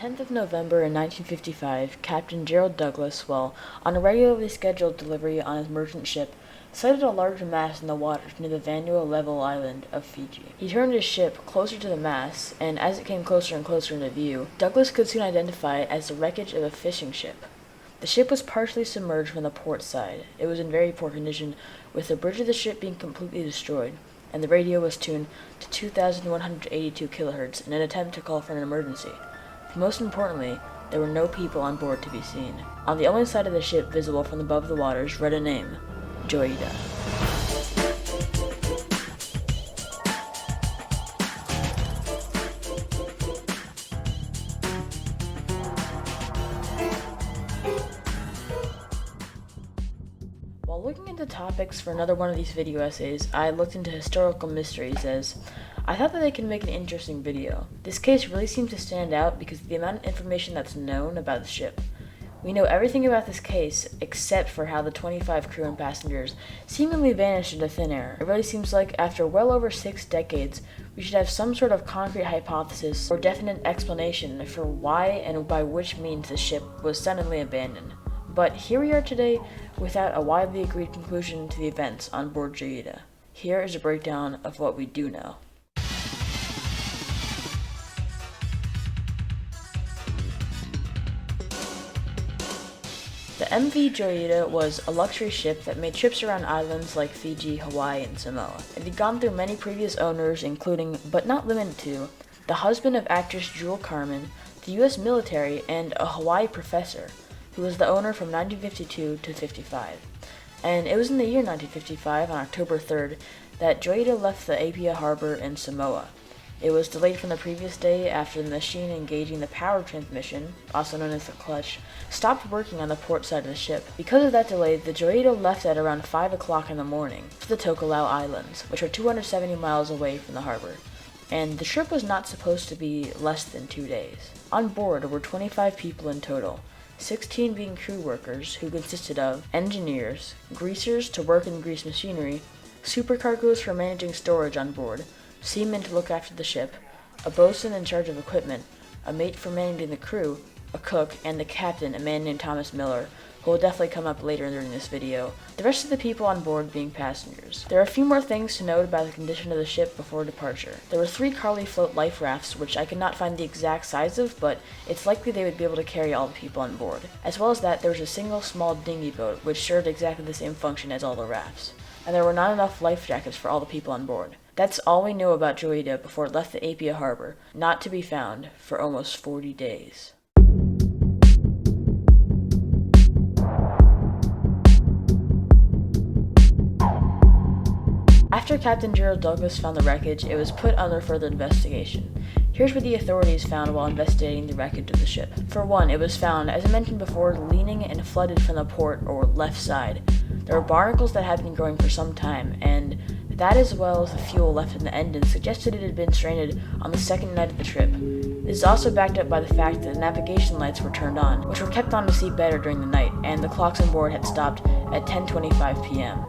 10th of November in 1955, Captain Gerald Douglas, while on a regularly scheduled delivery on his merchant ship, sighted a large mass in the waters near the Vanuatu level island of Fiji. He turned his ship closer to the mass, and as it came closer and closer into view, Douglas could soon identify it as the wreckage of a fishing ship. The ship was partially submerged from the port side. It was in very poor condition, with the bridge of the ship being completely destroyed, and the radio was tuned to 2,182 kilohertz in an attempt to call for an emergency. Most importantly, there were no people on board to be seen. On the only side of the ship visible from above the waters read a name, Joyita. While looking into topics for another one of these video essays, I looked into historical mysteries, as I thought that they could make an interesting video. This case really seems to stand out because of the amount of information that's known about the ship. We know everything about this case except for how the 25 crew and passengers seemingly vanished into thin air. It really seems like after well over 6 decades, we should have some sort of concrete hypothesis or definite explanation for why and by which means the ship was suddenly abandoned. But here we are today without a widely agreed conclusion to the events on board Joyita. Here is a breakdown of what we do know. The MV Joyita was a luxury ship that made trips around islands like Fiji, Hawaii, and Samoa. It had gone through many previous owners, including, but not limited to, the husband of actress Jewel Carmen, the U.S. military, and a Hawaii professor, who was the owner from 1952 to 55. And it was in the year 1955, on October 3rd, that Joyita left the Apia harbor in Samoa. It was delayed from the previous day after the machine engaging the power transmission, also known as the clutch, stopped working on the port side of the ship. Because of that delay, the Joyita left at around 5 o'clock in the morning for the Tokelau Islands, which are 270 miles away from the harbor. And the trip was not supposed to be less than 2 days. On board were 25 people in total, 16 being crew workers, who consisted of engineers, greasers to work and grease machinery, supercargoes for managing storage on board, seamen to look after the ship, a boatswain in charge of equipment, a mate for managing the crew, a cook, and the captain, a man named Thomas Miller, who will definitely come up later during this video, the rest of the people on board being passengers. There are a few more things to note about the condition of the ship before departure. There were 3 Carly float life rafts, which I could not find the exact size of, but it's likely they would be able to carry all the people on board. As well as that, there was a single small dinghy boat, which served exactly the same function as all the rafts. And there were not enough life jackets for all the people on board. That's all we know about Joyita before it left the Apia harbor, not to be found for almost 40 days. After Captain Gerald Douglas found the wreckage, it was put under further investigation. Here's what the authorities found while investigating the wreckage of the ship. For one, it was found, as I mentioned before, leaning and flooded from the port or left side. There were barnacles that had been growing for some time, and that, as well as the fuel left in the engine, suggested it had been stranded on the second night of the trip. This is also backed up by the fact that the navigation lights were turned on, which were kept on to see better during the night, and the clocks on board had stopped at 10:25 p.m.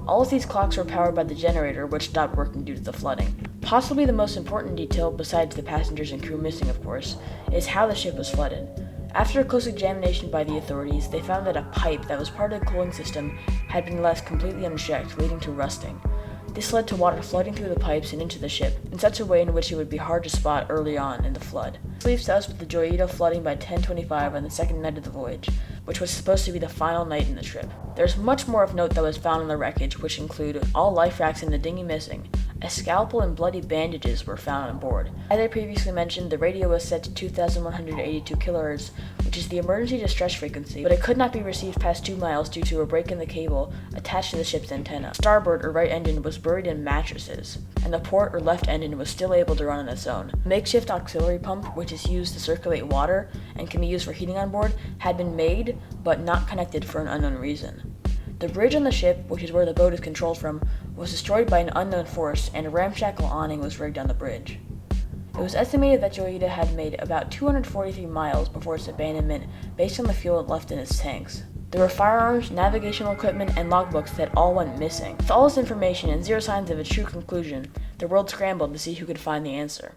All of these clocks were powered by the generator, which stopped working due to the flooding. Possibly the most important detail, besides the passengers and crew missing of course, is how the ship was flooded. After a close examination by the authorities, they found that a pipe that was part of the cooling system had been left completely unchecked, leading to rusting. This led to water flooding through the pipes and into the ship, in such a way in which it would be hard to spot early on in the flood. This leaves to us with the Joyita flooding by 10:25 on the second night of the voyage, which was supposed to be the final night in the trip. There's much more of note that was found in the wreckage, which include all life rafts in the dinghy missing. A scalpel and bloody bandages were found on board. As I previously mentioned, the radio was set to 2,182 kilohertz, which is the emergency distress frequency, but it could not be received past 2 miles due to a break in the cable attached to the ship's antenna. Starboard or right engine was buried in mattresses, and the port or left engine was still able to run on its own. A makeshift auxiliary pump, which is used to circulate water and can be used for heating on board, had been made, but not connected for an unknown reason. The bridge on the ship, which is where the boat is controlled from, was destroyed by an unknown force, and a ramshackle awning was rigged on the bridge. It was estimated that Joyita had made about 243 miles before its abandonment based on the fuel it left in its tanks. There were firearms, navigational equipment, and logbooks that all went missing. With all this information and zero signs of a true conclusion, the world scrambled to see who could find the answer.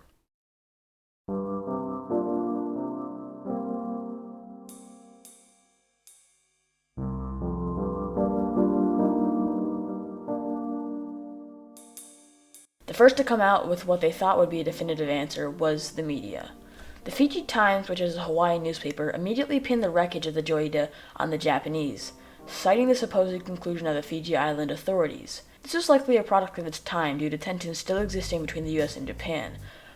The first to come out with what they thought would be a definitive answer was the media. The Fiji Times, which is a Hawaiian newspaper, immediately pinned the wreckage of the Joyita on the Japanese, citing the supposed conclusion of the Fiji Island authorities. This was likely a product of its time due to tensions still existing between the US and Japan.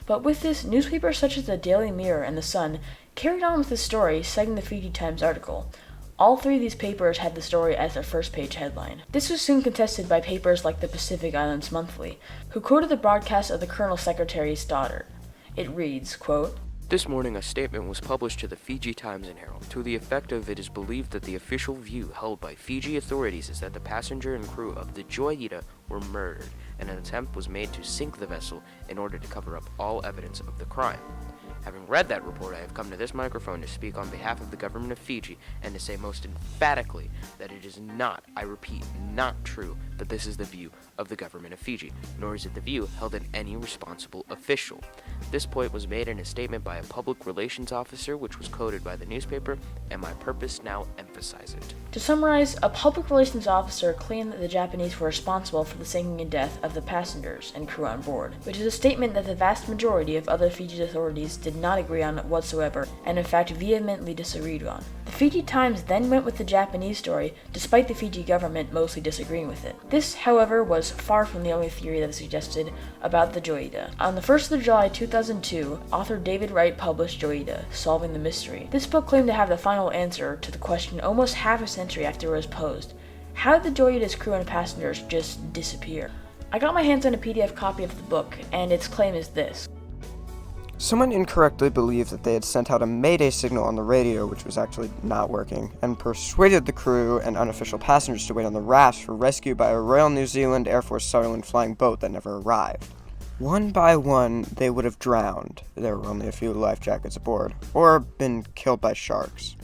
But with this, newspapers such as the Daily Mirror and the Sun carried on with the story, citing the Fiji Times article. All three of these papers had the story as their first-page headline. This was soon contested by papers like the Pacific Islands Monthly, who quoted the broadcast of the Colonel Secretary's daughter. It reads, quote, "This morning a statement was published to the Fiji Times and Herald to the effect of it is believed that the official view held by Fiji authorities is that the passenger and crew of the Joyita were murdered, and an attempt was made to sink the vessel in order to cover up all evidence of the crime. Having read that report, I have come to this microphone to speak on behalf of the government of Fiji and to say most emphatically that it is not, I repeat, not true that this is the view of the government of Fiji, nor is it the view held in any responsible official. This point was made in a statement by a public relations officer which was quoted by the newspaper, and my purpose now emphasize it." To summarize, a public relations officer claimed that the Japanese were responsible for the sinking and death of the passengers and crew on board, which is a statement that the vast majority of other Fiji authorities did not agree on whatsoever, and in fact vehemently disagreed on. The Fiji Times then went with the Japanese story, despite the Fiji government mostly disagreeing with it. This, however, was far from the only theory that was suggested about the Joyita. On the 1st of July 2002, author David Wright published Joyita, Solving the Mystery. This book claimed to have the final answer to the question almost half a century after it was posed. How did the Joyita's crew and passengers just disappear? I got my hands on a PDF copy of the book, and its claim is this. Someone incorrectly believed that they had sent out a mayday signal on the radio, which was actually not working, and persuaded the crew and unofficial passengers to wait on the rafts for rescue by a Royal New Zealand Air Force Sutherland flying boat that never arrived. One by one, they would have drowned. There were only a few life jackets aboard, or been killed by sharks.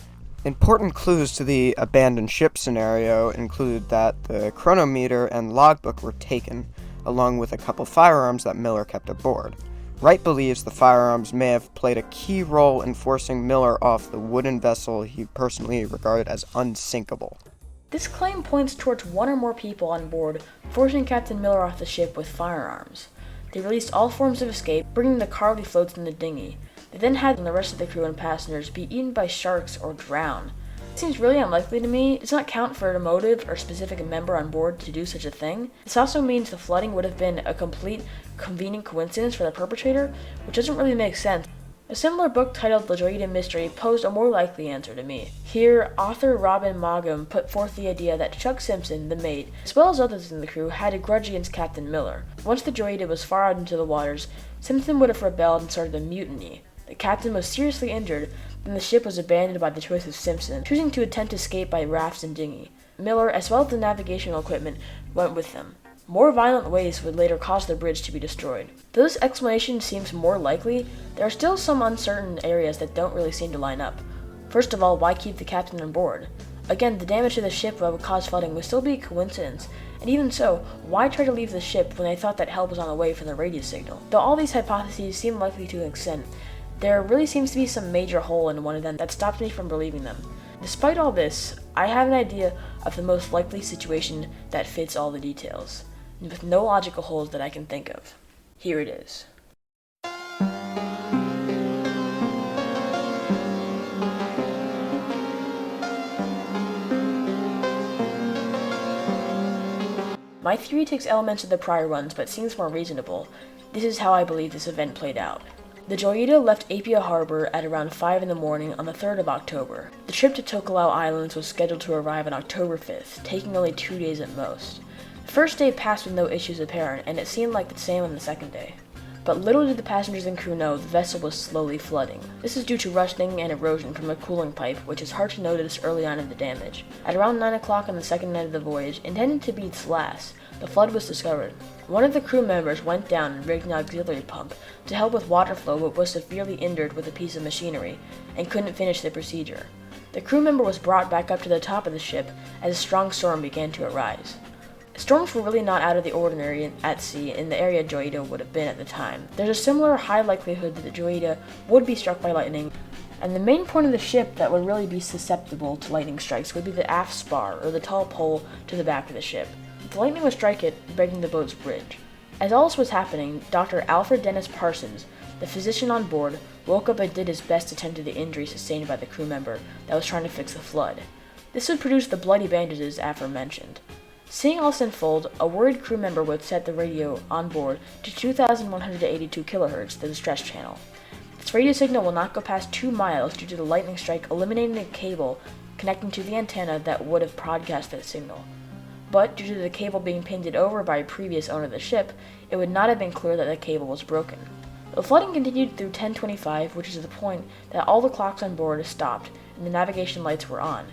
Important clues to the abandoned ship scenario include that the chronometer and logbook were taken, along with a couple firearms that Miller kept aboard. Wright believes the firearms may have played a key role in forcing Miller off the wooden vessel he personally regarded as unsinkable. This claim points towards one or more people on board forcing Captain Miller off the ship with firearms. They released all forms of escape, bringing the carly floats in the dinghy. They then had the rest of the crew and passengers be eaten by sharks or drown. It seems really unlikely to me. It does not count for a motive or specific member on board to do such a thing. This also means the flooding would have been a complete convenient coincidence for the perpetrator, which doesn't really make sense. A similar book titled The Joyita Mystery posed a more likely answer to me. Here, author Robin Maugham put forth the idea that Chuck Simpson, the mate, as well as others in the crew, had a grudge against Captain Miller. Once the Joyita was far out into the waters, Simpson would have rebelled and started a mutiny. The captain was seriously injured, then the ship was abandoned by the choice of Simpson, choosing to attempt escape by rafts and dinghy. Miller, as well as the navigational equipment, went with them. More violent waves would later cause the bridge to be destroyed. Though this explanation seems more likely, there are still some uncertain areas that don't really seem to line up. First of all, why keep the captain on board? Again, the damage to the ship that would cause flooding would still be a coincidence, and even so, why try to leave the ship when they thought that help was on the way from the radio signal? Though all these hypotheses seem likely to an extent, there really seems to be some major hole in one of them that stops me from believing them. Despite all this, I have an idea of the most likely situation that fits all the details, with no logical holes that I can think of. Here it is. My theory takes elements of the prior ones, but seems more reasonable. This is how I believe this event played out. The Joyita left Apia Harbor at around 5 in the morning on the 3rd of October. The trip to Tokelau Islands was scheduled to arrive on October 5th, taking only 2 days at most. The first day passed with no issues apparent, and it seemed like the same on the second day. But little did the passengers and crew know the vessel was slowly flooding. This is due to rusting and erosion from a cooling pipe, which is hard to notice early on in the damage. At around 9 o'clock on the second night of the voyage, intended to be its last, the flood was discovered. One of the crew members went down and rigged an auxiliary pump to help with water flow but was severely injured with a piece of machinery and couldn't finish the procedure. The crew member was brought back up to the top of the ship as a strong storm began to arise. Storms were really not out of the ordinary at sea in the area Joyita would have been at the time. There's a similar high likelihood that the Joyita would be struck by lightning, and the main point of the ship that would really be susceptible to lightning strikes would be the aft spar, or the tall pole to the back of the ship. The lightning would strike it, breaking the boat's bridge. As all this was happening, Dr. Alfred Dennis Parsons, the physician on board, woke up and did his best to tend to the injury sustained by the crew member that was trying to fix the flood. This would produce the bloody bandages aforementioned. Seeing all this unfold, a worried crew member would set the radio on board to 2,182 kilohertz, the distress channel. This radio signal will not go past 2 miles due to the lightning strike eliminating the cable connecting to the antenna that would have broadcast that signal. But due to the cable being painted over by a previous owner of the ship, it would not have been clear that the cable was broken. The flooding continued through 10:25, which is the point that all the clocks on board stopped and the navigation lights were on.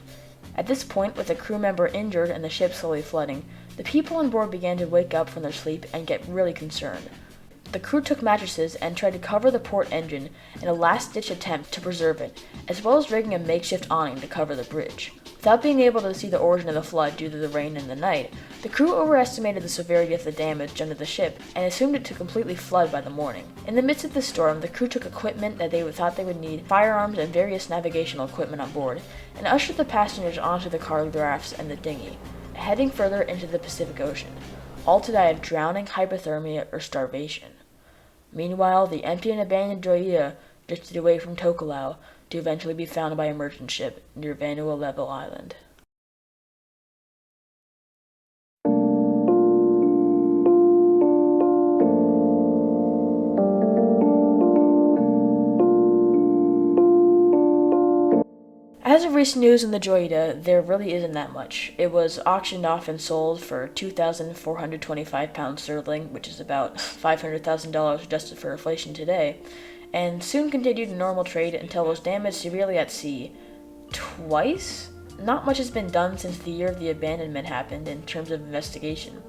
At this point, with a crew member injured and the ship slowly flooding, the people on board began to wake up from their sleep and get really concerned. The crew took mattresses and tried to cover the port engine in a last-ditch attempt to preserve it, as well as rigging a makeshift awning to cover the bridge. Without being able to see the origin of the flood due to the rain and the night, the crew overestimated the severity of the damage under the ship and assumed it to completely flood by the morning. In the midst of the storm, the crew took equipment that they thought they would need, firearms and various navigational equipment on board, and ushered the passengers onto the cargo rafts and the dinghy, heading further into the Pacific Ocean, all to die of drowning, hypothermia, or starvation. Meanwhile, the empty and abandoned Joyita drifted away from Tokelau to eventually be found by a merchant ship near Vanuatu Island. As of recent news in the Joyita, there really isn't that much. It was auctioned off and sold for £2,425 which is about $500,000 adjusted for inflation today, and soon continued in normal trade until it was damaged severely at sea twice? Not much has been done since the year of the abandonment happened in terms of investigation.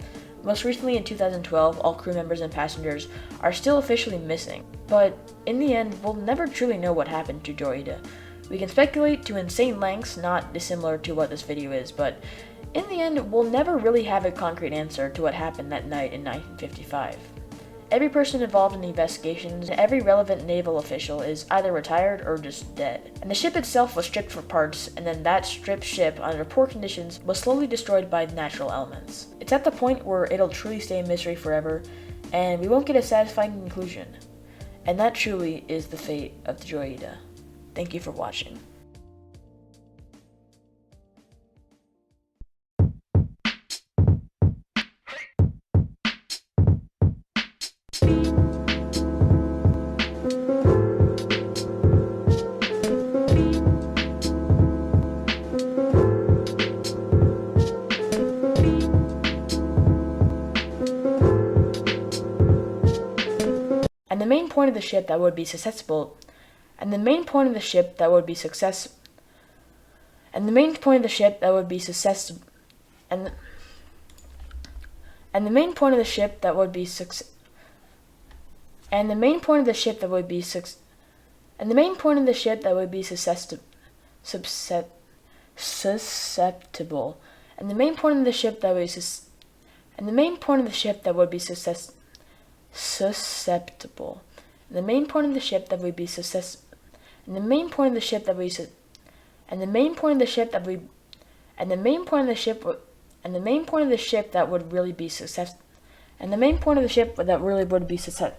Most recently in 2012, all crew members and passengers are still officially missing, but in the end, we'll never truly know what happened to Joyita. We can speculate to insane lengths, not dissimilar to what this video is, but in the end, we'll never really have a concrete answer to what happened that night in 1955. Every person involved in the investigations and every relevant naval official is either retired or just dead. And the ship itself was stripped for parts, and then that stripped ship, under poor conditions, was slowly destroyed by natural elements. It's at the point where it'll truly stay a mystery forever, and we won't get a satisfying conclusion. And that truly is the fate of the Joyita. Thank you for watching. And the main point of the ship that would be susceptible And the main point of the ship that would be success. And the main point of the ship that would be success. And the main point of the ship that would be success. And the main point of the ship that would be success. And the main point of the ship that would be susceptible. And the main point of the ship that would be And the main point of the ship that would be susceptible. And the main point of the ship that would be success. And the main point of the ship that we and the main point of the ship that we and the main point of the ship and the main point of the ship that would really be success and the main point of the ship that really would be success